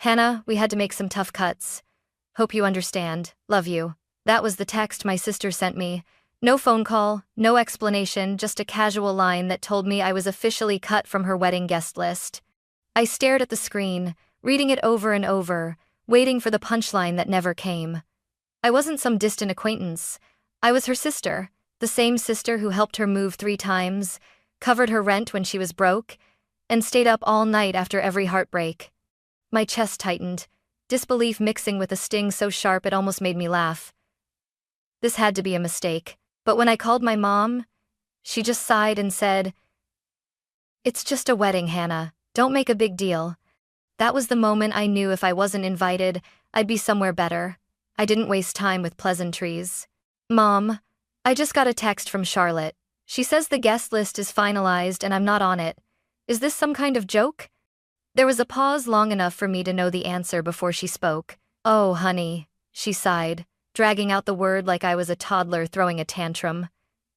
Hannah, we had to make some tough cuts. Hope you understand. Love you. That was the text my sister sent me. No phone call, no explanation, just a casual line that told me I was officially cut from her wedding guest list. I stared at the screen, reading it over and over, waiting for the punchline that never came. I wasn't some distant acquaintance. I was her sister, the same sister who helped her move 3 times, covered her rent when she was broke, and stayed up all night after every heartbreak. My chest tightened, disbelief mixing with a sting so sharp it almost made me laugh. This had to be a mistake, but when I called my mom, she just sighed and said, "It's just a wedding, Hannah. Don't make a big deal." That was the moment I knew if I wasn't invited, I'd be somewhere better. I didn't waste time with pleasantries. "Mom, I just got a text from Charlotte. She says the guest list is finalized and I'm not on it. Is this some kind of joke?" There was a pause long enough for me to know the answer before she spoke. "Oh, honey," she sighed, dragging out the word like I was a toddler throwing a tantrum.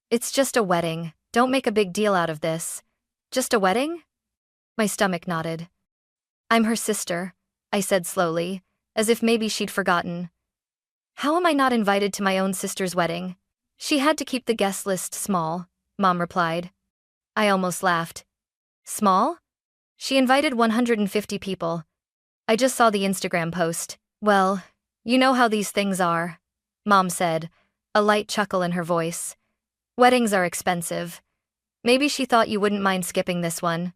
"It's just a wedding. Don't make a big deal out of this." "Just a wedding?" My stomach nodded. "I'm her sister," I said slowly, as if maybe she'd forgotten. "How am I not invited to my own sister's wedding?" "She had to keep the guest list small," Mom replied. I almost laughed. "Small?" "She invited 150 people. I just saw the Instagram post." "Well, you know how these things are," Mom said, a light chuckle in her voice. "Weddings are expensive. Maybe she thought you wouldn't mind skipping this one."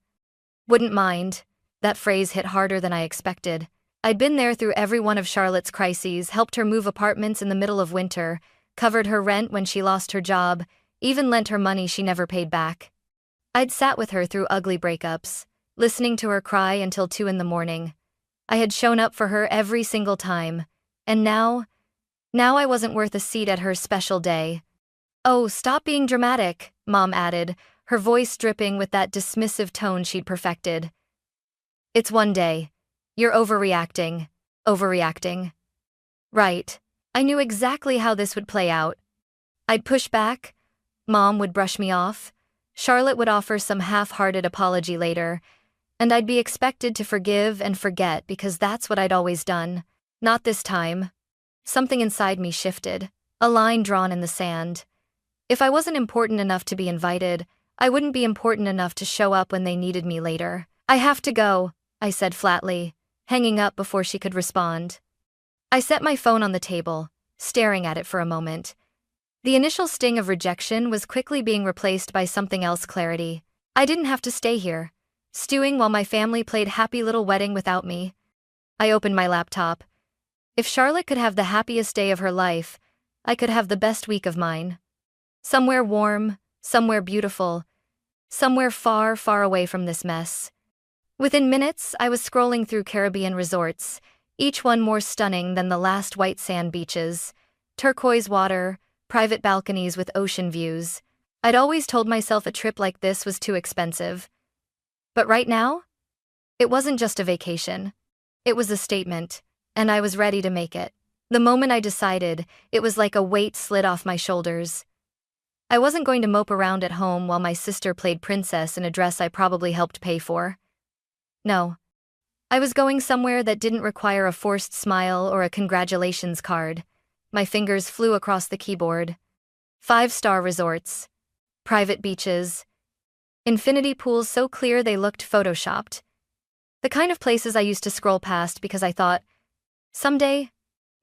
Wouldn't mind. That phrase hit harder than I expected. I'd been there through every one of Charlotte's crises, helped her move apartments in the middle of winter, covered her rent when she lost her job, even lent her money she never paid back. I'd sat with her through ugly breakups, listening to her cry until 2 in the morning. I had shown up for her every single time, and now I wasn't worth a seat at her special day. "Oh, stop being dramatic," Mom added, her voice dripping with that dismissive tone she'd perfected. "It's one day. You're overreacting." Overreacting. Right. I knew exactly how this would play out. I'd push back, Mom would brush me off, Charlotte would offer some half-hearted apology later, and I'd be expected to forgive and forget because that's what I'd always done. Not this time. Something inside me shifted, a line drawn in the sand. If I wasn't important enough to be invited, I wouldn't be important enough to show up when they needed me later. "I have to go," I said flatly, hanging up before she could respond. I set my phone on the table, staring at it for a moment. The initial sting of rejection was quickly being replaced by something else: clarity. I didn't have to stay here, stewing while my family played happy little wedding without me. I opened my laptop. If Charlotte could have the happiest day of her life, I could have the best week of mine. Somewhere warm, somewhere beautiful, somewhere far, far away from this mess. Within minutes, I was scrolling through Caribbean resorts, each one more stunning than the last white sand beaches, turquoise water, private balconies with ocean views. I'd always told myself a trip like this was too expensive. But right now, it wasn't just a vacation. It was a statement, and I was ready to make it. The moment I decided, it was like a weight slid off my shoulders. I wasn't going to mope around at home while my sister played princess in a dress I probably helped pay for. No. I was going somewhere that didn't require a forced smile or a congratulations card. My fingers flew across the keyboard. 5-star resorts. Private beaches. Infinity pools so clear they looked photoshopped. The kind of places I used to scroll past because I thought, someday?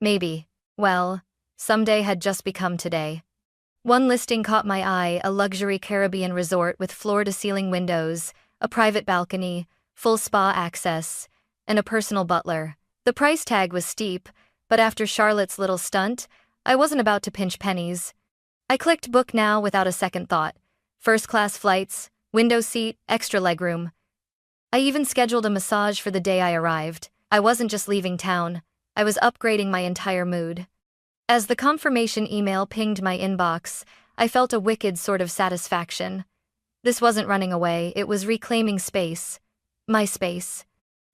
Maybe. Well, someday had just become today. One listing caught my eye: a luxury Caribbean resort with floor-to-ceiling windows, a private balcony, full spa access, and a personal butler. The price tag was steep, but after Charlotte's little stunt, I wasn't about to pinch pennies. I clicked book now without a second thought. First-class flights, window seat, extra legroom. I even scheduled a massage for the day I arrived. I wasn't just leaving town, I was upgrading my entire mood. As the confirmation email pinged my inbox, I felt a wicked sort of satisfaction. This wasn't running away, it was reclaiming space. My space.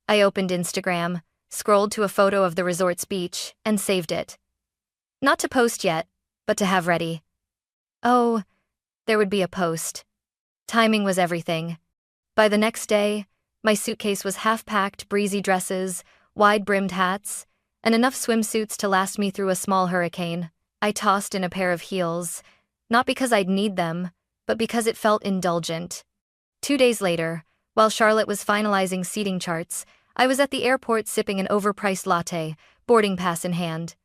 I opened Instagram, scrolled to a photo of the resort's beach, and saved it. Not to post yet, but to have ready. Oh, there would be a post. Timing was everything. By the next day, my suitcase was half-packed: breezy dresses, wide-brimmed hats, and enough swimsuits to last me through a small hurricane. I tossed in a pair of heels, not because I'd need them, but because it felt indulgent. 2 days later, while Charlotte was finalizing seating charts, I was at the airport sipping an overpriced latte, boarding pass in hand.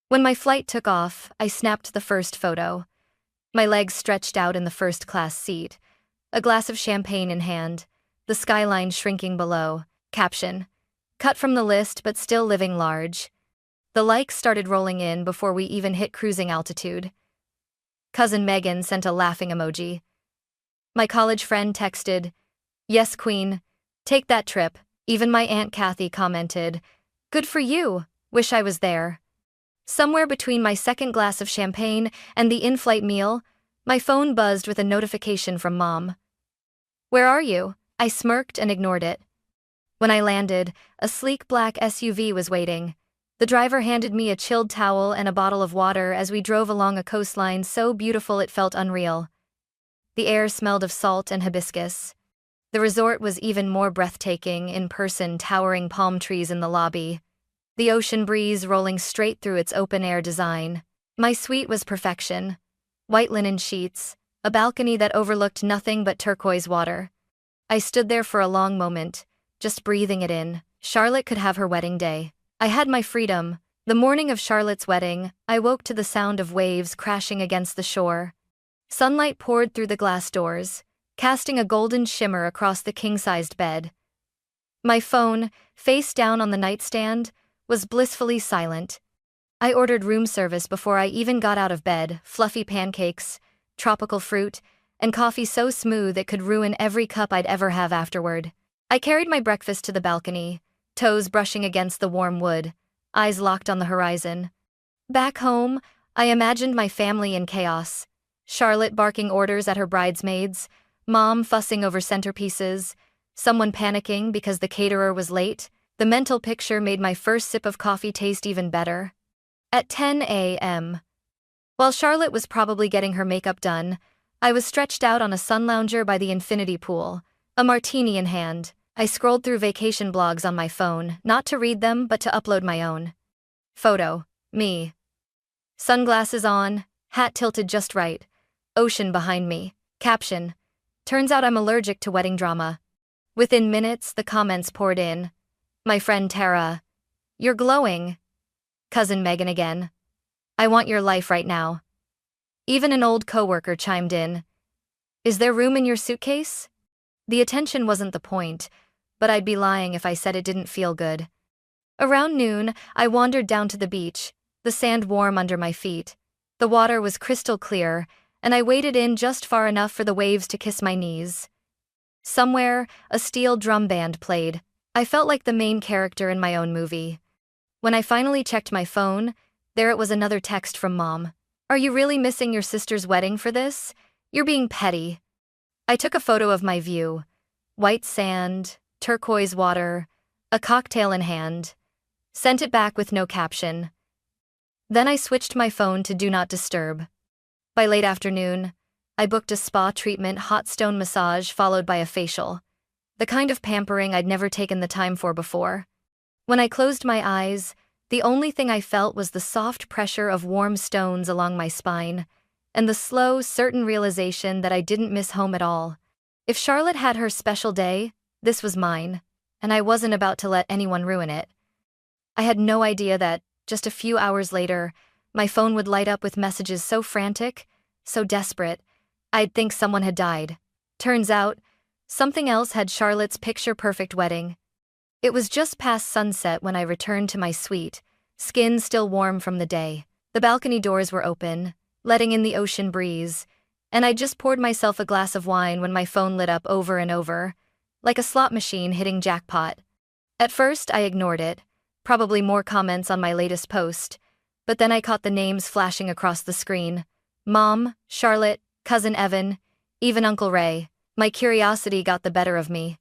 When my flight took off, I snapped the first photo. My legs stretched out in the first-class seat, a glass of champagne in hand, the skyline shrinking below. Caption: cut from the list but still living large. The likes started rolling in before we even hit cruising altitude. Cousin Megan sent a laughing emoji. My college friend texted, "Yes, Queen, take that trip." Even my Aunt Kathy commented, "Good for you, wish I was there." Somewhere between my second glass of champagne and the in-flight meal, my phone buzzed with a notification from Mom. "Where are you?" I smirked and ignored it. When I landed, a sleek black SUV was waiting. The driver handed me a chilled towel and a bottle of water as we drove along a coastline so beautiful it felt unreal. The air smelled of salt and hibiscus. The resort was even more breathtaking in person, towering palm trees in the lobby, the ocean breeze rolling straight through its open-air design. My suite was perfection. White linen sheets, a balcony that overlooked nothing but turquoise water. I stood there for a long moment, just breathing it in. Charlotte could have her wedding day. I had my freedom. The morning of Charlotte's wedding, I woke to the sound of waves crashing against the shore. Sunlight poured through the glass doors, casting a golden shimmer across the king-sized bed. My phone, face down on the nightstand, was blissfully silent. I ordered room service before I even got out of bed, fluffy pancakes, tropical fruit, and coffee so smooth it could ruin every cup I'd ever have afterward. I carried my breakfast to the balcony, toes brushing against the warm wood, eyes locked on the horizon. Back home, I imagined my family in chaos. Charlotte barking orders at her bridesmaids, Mom fussing over centerpieces, someone panicking because the caterer was late. The mental picture made my first sip of coffee taste even better. At 10 a.m. While Charlotte was probably getting her makeup done, I was stretched out on a sun lounger by the infinity pool, a martini in hand. I scrolled through vacation blogs on my phone, not to read them but to upload my own. Photo: me. Sunglasses on, hat tilted just right, ocean behind me. Caption: turns out I'm allergic to wedding drama. Within minutes, the comments poured in. My friend Tara: you're glowing. Cousin Megan again: I want your life right now. Even an old coworker chimed in: is there room in your suitcase? The attention wasn't the point, but I'd be lying if I said it didn't feel good. Around noon, I wandered down to the beach, the sand warm under my feet. The water was crystal clear, and I waded in just far enough for the waves to kiss my knees. Somewhere, a steel drum band played. I felt like the main character in my own movie. When I finally checked my phone, there it was, another text from Mom. Are you really missing your sister's wedding for this? You're being petty. I took a photo of my view. White sand, turquoise water, a cocktail in hand. Sent it back with no caption. Then I switched my phone to Do Not Disturb. By late afternoon, I booked a spa treatment, hot stone massage followed by a facial. The kind of pampering I'd never taken the time for before. When I closed my eyes, the only thing I felt was the soft pressure of warm stones along my spine, and the slow, certain realization that I didn't miss home at all. If Charlotte had her special day, this was mine, and I wasn't about to let anyone ruin it. I had no idea that, just a few hours later, my phone would light up with messages so frantic, so desperate, I'd think someone had died. Turns out, something else had Charlotte's picture-perfect wedding. It was just past sunset when I returned to my suite, skin still warm from the day. The balcony doors were open, letting in the ocean breeze, and I just poured myself a glass of wine when my phone lit up over and over, like a slot machine hitting jackpot. At first, I ignored it, probably more comments on my latest post, but then I caught the names flashing across the screen. Mom, Charlotte, Cousin Evan, even Uncle Ray. My curiosity got the better of me.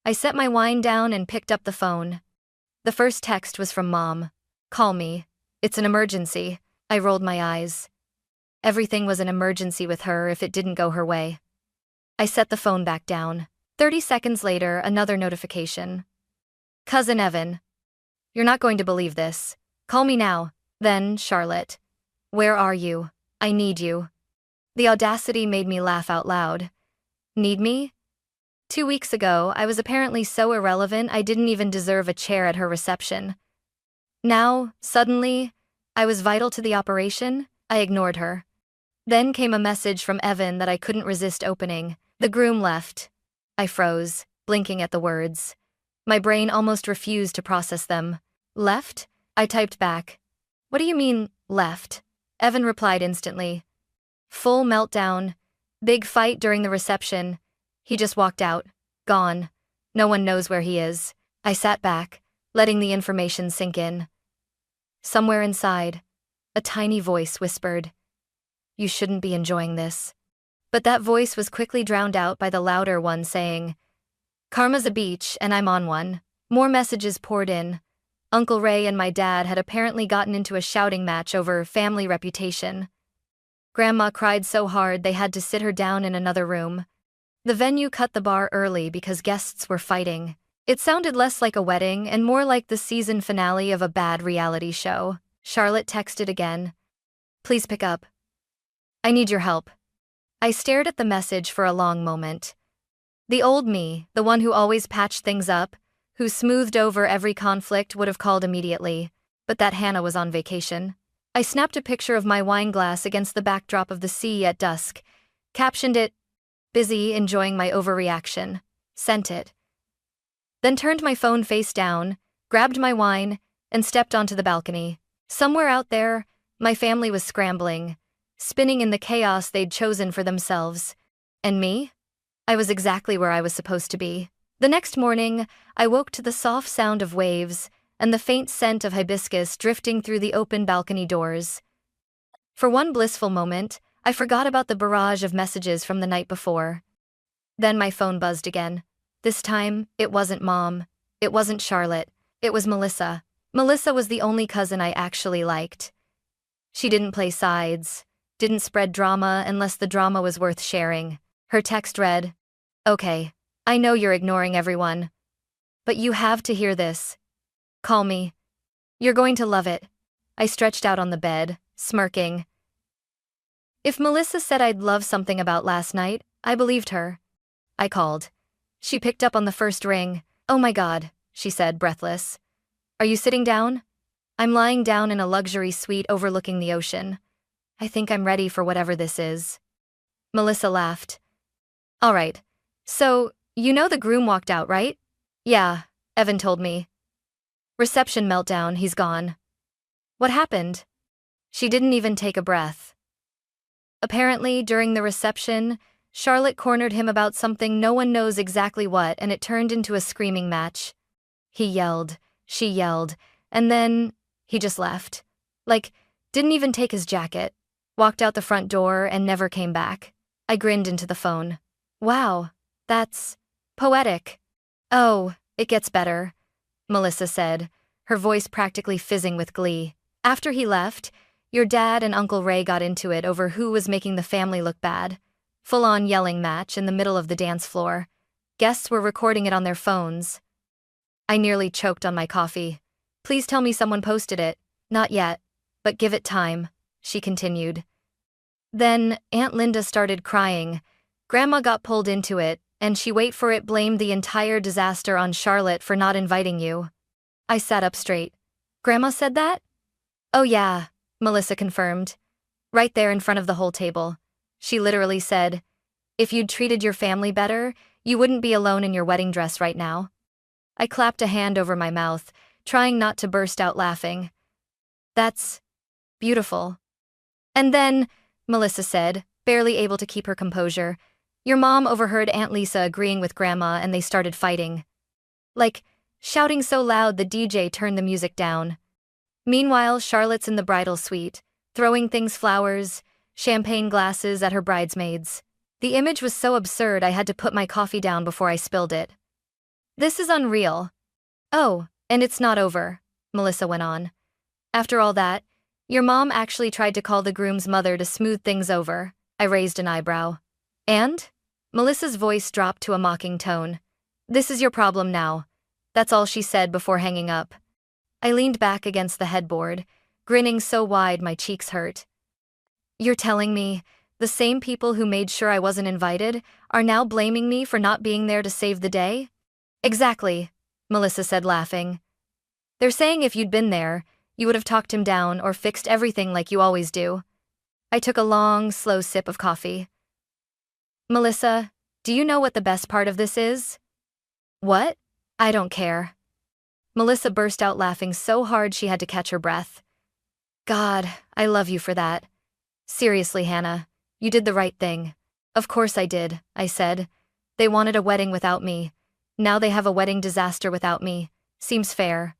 I set my wine down and picked up the phone. The first text was from Mom. Call me. It's an emergency. I rolled my eyes. Everything was an emergency with her if it didn't go her way. I set the phone back down. 30 seconds later, another notification. Cousin Evan. You're not going to believe this. Call me now. Then, Charlotte. Where are you? I need you. The audacity made me laugh out loud. Need me? 2 weeks ago, I was apparently so irrelevant I didn't even deserve a chair at her reception. Now, suddenly, I was vital to the operation. I ignored her. Then came a message from Evan that I couldn't resist opening. The groom left. I froze, blinking at the words. My brain almost refused to process them. Left? I typed back. What do you mean, left? Evan replied instantly. Full meltdown. Big fight during the reception. He just walked out. Gone. No one knows where he is. I sat back, letting the information sink in. Somewhere inside, a tiny voice whispered, "You shouldn't be enjoying this." But that voice was quickly drowned out by the louder one saying, "Karma's a beach and I'm on one." More messages poured in. Uncle Ray and my dad had apparently gotten into a shouting match over family reputation. Grandma cried so hard they had to sit her down in another room. The venue cut the bar early because guests were fighting. It sounded less like a wedding and more like the season finale of a bad reality show. Charlotte texted again. "Please pick up. I need your help." I stared at the message for a long moment. The old me, the one who always patched things up, who smoothed over every conflict, would have called immediately, but that Hannah was on vacation. I snapped a picture of my wine glass against the backdrop of the sea at dusk, captioned it, "Busy enjoying my overreaction," sent it. Then turned my phone face down, grabbed my wine, and stepped onto the balcony. Somewhere out there, my family was scrambling, spinning in the chaos they'd chosen for themselves. And me? I was exactly where I was supposed to be. The next morning, I woke to the soft sound of waves and the faint scent of hibiscus drifting through the open balcony doors. For one blissful moment, I forgot about the barrage of messages from the night before. Then my phone buzzed again. This time, it wasn't Mom. It wasn't Charlotte. It was Melissa. Melissa was the only cousin I actually liked. She didn't play sides, didn't spread drama unless the drama was worth sharing. Her text read, "Okay, I know you're ignoring everyone, but you have to hear this. Call me. You're going to love it." I stretched out on the bed, smirking. If Melissa said I'd love something about last night, I believed her. I called. She picked up on the first ring. "Oh my God," she said, breathless. "Are you sitting down?" "I'm lying down in a luxury suite overlooking the ocean. I think I'm ready for whatever this is." Melissa laughed. "All right. So, you know the groom walked out, right?" "Yeah," Evan told me. "Reception meltdown, he's gone." "What happened?" She didn't even take a breath. Apparently, during the reception, Charlotte cornered him about something no one knows exactly what, and it turned into a screaming match. He yelled, she yelled, and then he just left. Like, didn't even take his jacket, walked out the front door and never came back. I grinned into the phone. "Wow, that's poetic." "Oh, it gets better," Melissa said, her voice practically fizzing with glee. "After he left, your dad and Uncle Ray got into it over who was making the family look bad. Full-on yelling match in the middle of the dance floor. Guests were recording it on their phones." I nearly choked on my coffee. "Please tell me someone posted it." "Not yet, but give it time," she continued. Then Aunt Linda started crying. Grandma got pulled into it, and she, wait for it, blamed the entire disaster on Charlotte for not inviting you. I sat up straight. "Grandma said that?" "Oh yeah," Melissa confirmed. "Right there in front of the whole table. She literally said, 'If you'd treated your family better, you wouldn't be alone in your wedding dress right now.'" I clapped a hand over my mouth, trying not to burst out laughing. "That's beautiful." "And then," Melissa said, barely able to keep her composure, "your mom overheard Aunt Lisa agreeing with Grandma and they started fighting. Like, shouting so loud the DJ turned the music down. Meanwhile, Charlotte's in the bridal suite, throwing things, flowers, champagne glasses at her bridesmaids. The image was so absurd I had to put my coffee down before I spilled it. This is unreal." "Oh, and it's not over," Melissa went on. "After all that, your mom actually tried to call the groom's mother to smooth things over." I raised an eyebrow. "And?" Melissa's voice dropped to a mocking tone. "This is your problem now. That's all she said before hanging up. I leaned back against the headboard, grinning so wide my cheeks hurt. You're telling me the same people who made sure I wasn't invited are now blaming me for not being there to save the day? Exactly, Melissa said, laughing. They're saying if you'd been there, you would have talked him down or fixed everything like you always do. I took a long, slow sip of coffee. Melissa, do you know what the best part of this is? What? I don't care. Melissa burst out laughing so hard she had to catch her breath. God, I love you for that. Seriously, Hannah, you did the right thing. Of course I did, I said. They wanted a wedding without me. Now they have a wedding disaster without me. Seems fair.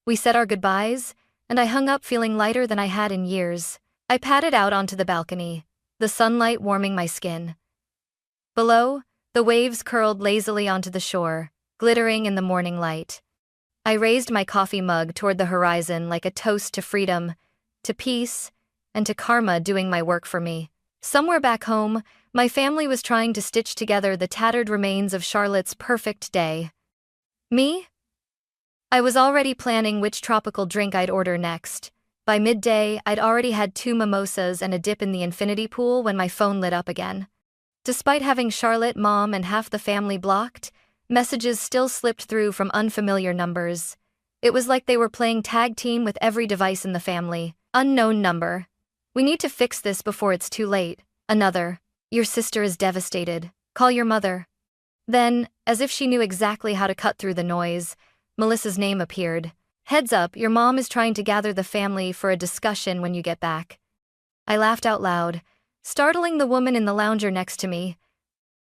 We said our goodbyes, and I hung up feeling lighter than I had in years. I padded out onto the balcony, the sunlight warming my skin. Below, the waves curled lazily onto the shore, glittering in the morning light. I raised my coffee mug toward the horizon like a toast to freedom, to peace, and to karma doing my work for me. Somewhere back home, my family was trying to stitch together the tattered remains of Charlotte's perfect day. Me? I was already planning which tropical drink I'd order next. By midday, I'd already had 2 mimosas and a dip in the infinity pool when my phone lit up again. Despite having Charlotte, Mom, and half the family blocked, messages still slipped through from unfamiliar numbers. It was like they were playing tag team with every device in the family. Unknown number. We need to fix this before it's too late. Another. Your sister is devastated. Call your mother. Then, as if she knew exactly how to cut through the noise, Melissa's name appeared. Heads up, your mom is trying to gather the family for a discussion when you get back. I laughed out loud, startling the woman in the lounger next to me.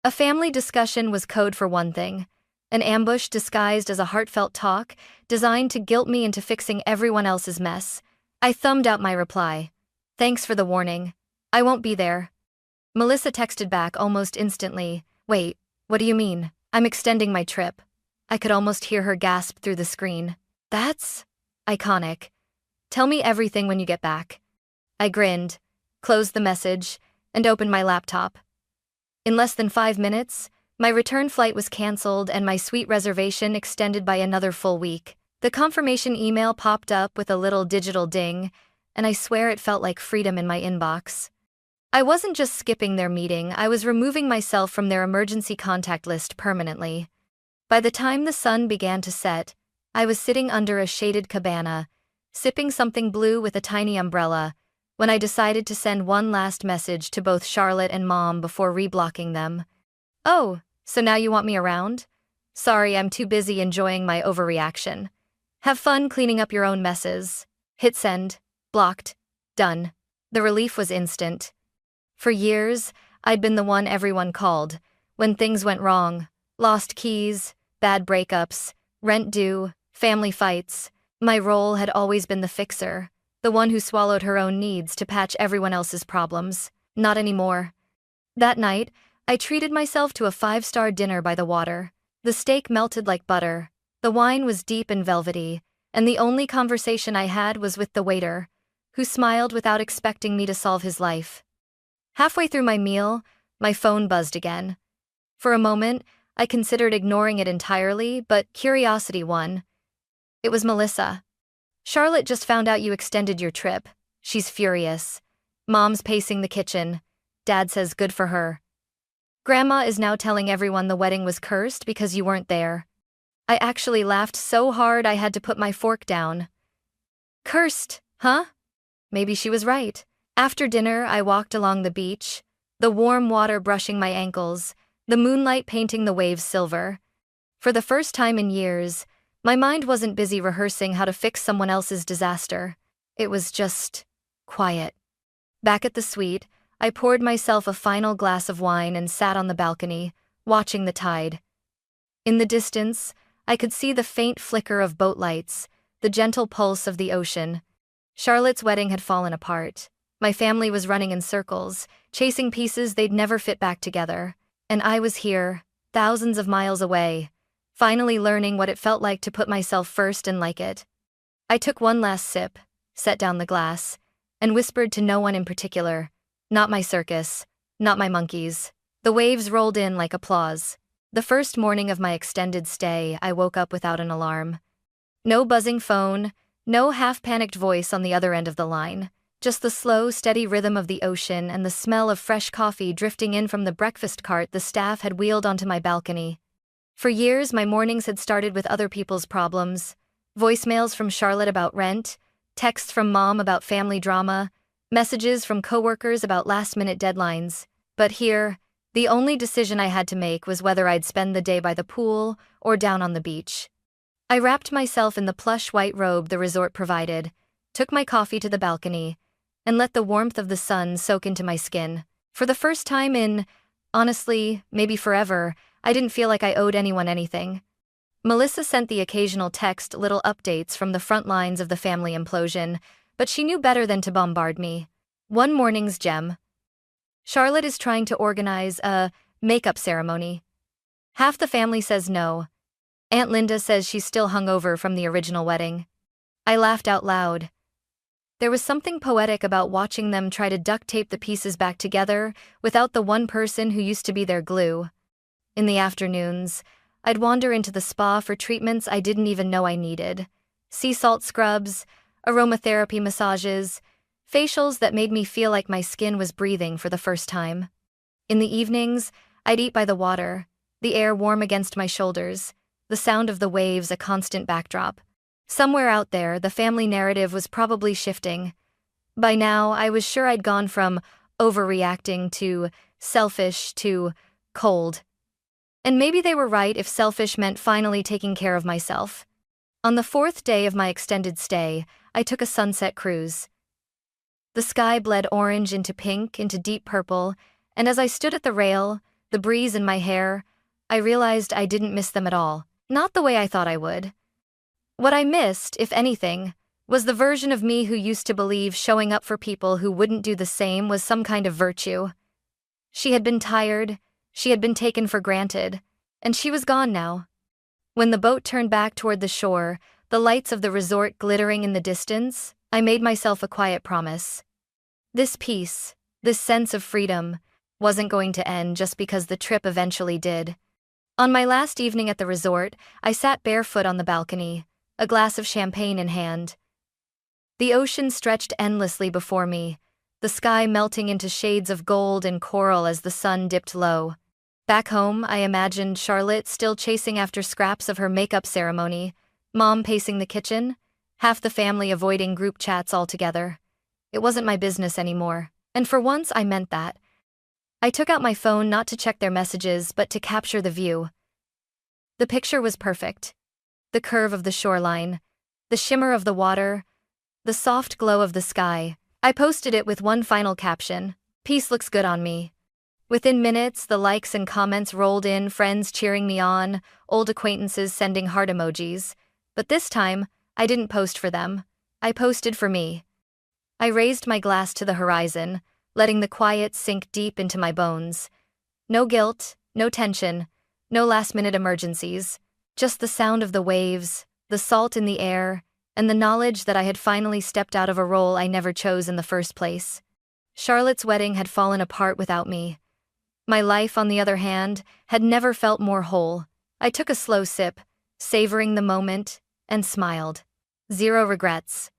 A family discussion was code for one thing. An ambush disguised as a heartfelt talk, designed to guilt me into fixing everyone else's mess. I thumbed out my reply. Thanks for the warning. I won't be there. Melissa texted back almost instantly. Wait, what do you mean? I'm extending my trip. I could almost hear her gasp through the screen. That's iconic. Tell me everything when you get back. I grinned, closed the message, and opened my laptop. In less than 5 minutes, my return flight was canceled and my suite reservation extended by another full week. The confirmation email popped up with a little digital ding, and I swear it felt like freedom in my inbox. I wasn't just skipping their meeting, I was removing myself from their emergency contact list permanently. By the time the sun began to set, I was sitting under a shaded cabana, sipping something blue with a tiny umbrella, when I decided to send one last message to both Charlotte and Mom before reblocking them. Oh, so now you want me around? Sorry, I'm too busy enjoying my overreaction. Have fun cleaning up your own messes. Hit send. Blocked. Done. The relief was instant. For years, I'd been the one everyone called when things went wrong. Lost keys, bad breakups, rent due, family fights. My role had always been the fixer, the one who swallowed her own needs to patch everyone else's problems. Not anymore. That night, I treated myself to a 5-star dinner by the water. The steak melted like butter, the wine was deep and velvety, and the only conversation I had was with the waiter, who smiled without expecting me to solve his life. Halfway through my meal, my phone buzzed again. For a moment, I considered ignoring it entirely, but curiosity won. It was Melissa. Charlotte just found out you extended your trip. She's furious. Mom's pacing the kitchen. Dad says good for her. Grandma is now telling everyone the wedding was cursed because you weren't there. I actually laughed so hard I had to put my fork down. Cursed, huh? Maybe she was right. After dinner, I walked along the beach, the warm water brushing my ankles, the moonlight painting the waves silver. For the first time in years, my mind wasn't busy rehearsing how to fix someone else's disaster. It was just quiet. Back at the suite, I poured myself a final glass of wine and sat on the balcony, watching the tide. In the distance, I could see the faint flicker of boat lights, the gentle pulse of the ocean. Charlotte's wedding had fallen apart. My family was running in circles, chasing pieces they'd never fit back together. And I was here, thousands of miles away, finally learning what it felt like to put myself first and like it. I took one last sip, set down the glass, and whispered to no one in particular. Not my circus, not my monkeys. The waves rolled in like applause. The first morning of my extended stay, I woke up without an alarm. No buzzing phone, no half-panicked voice on the other end of the line. Just the slow, steady rhythm of the ocean and the smell of fresh coffee drifting in from the breakfast cart the staff had wheeled onto my balcony. For years, my mornings had started with other people's problems. Voicemails from Charlotte about rent, texts from mom about family drama, messages from coworkers about last-minute deadlines. But here, the only decision I had to make was whether I'd spend the day by the pool or down on the beach. I wrapped myself in the plush white robe the resort provided, took my coffee to the balcony, and let the warmth of the sun soak into my skin. For the first time in, honestly, maybe forever, I didn't feel like I owed anyone anything. Melissa sent the occasional text, little updates from the front lines of the family implosion, but she knew better than to bombard me. One morning's gem. Charlotte is trying to organize a makeup ceremony. Half the family says no. Aunt Linda says she's still hungover from the original wedding. I laughed out loud. There was something poetic about watching them try to duct tape the pieces back together without the one person who used to be their glue. In the afternoons, I'd wander into the spa for treatments I didn't even know I needed. Sea salt scrubs, aromatherapy massages, facials that made me feel like my skin was breathing for the first time. In the evenings, I'd eat by the water, the air warm against my shoulders, the sound of the waves a constant backdrop. Somewhere out there, the family narrative was probably shifting. By now, I was sure I'd gone from overreacting to selfish to cold. And maybe they were right if selfish meant finally taking care of myself. On the fourth day of my extended stay, I took a sunset cruise. The sky bled orange into pink, into deep purple, and as I stood at the rail, the breeze in my hair, I realized I didn't miss them at all. Not the way I thought I would. What I missed, if anything, was the version of me who used to believe showing up for people who wouldn't do the same was some kind of virtue. She had been tired, she had been taken for granted, and she was gone now. When the boat turned back toward the shore, the lights of the resort glittering in the distance, I made myself a quiet promise. This peace, this sense of freedom, wasn't going to end just because the trip eventually did. On my last evening at the resort, I sat barefoot on the balcony, a glass of champagne in hand. The ocean stretched endlessly before me, the sky melting into shades of gold and coral as the sun dipped low. Back home, I imagined Charlotte still chasing after scraps of her makeup ceremony, Mom pacing the kitchen, half the family avoiding group chats altogether. It wasn't my business anymore, and for once I meant that. I took out my phone not to check their messages but to capture the view. The picture was perfect. The curve of the shoreline, the shimmer of the water, the soft glow of the sky. I posted it with one final caption: "Peace looks good on me." Within minutes, the likes and comments rolled in, friends cheering me on, old acquaintances sending heart emojis. But this time, I didn't post for them. I posted for me. I raised my glass to the horizon, letting the quiet sink deep into my bones. No guilt, no tension, no last-minute emergencies. Just the sound of the waves, the salt in the air, and the knowledge that I had finally stepped out of a role I never chose in the first place. Charlotte's wedding had fallen apart without me. My life, on the other hand, had never felt more whole. I took a slow sip, savoring the moment, and smiled. Zero regrets.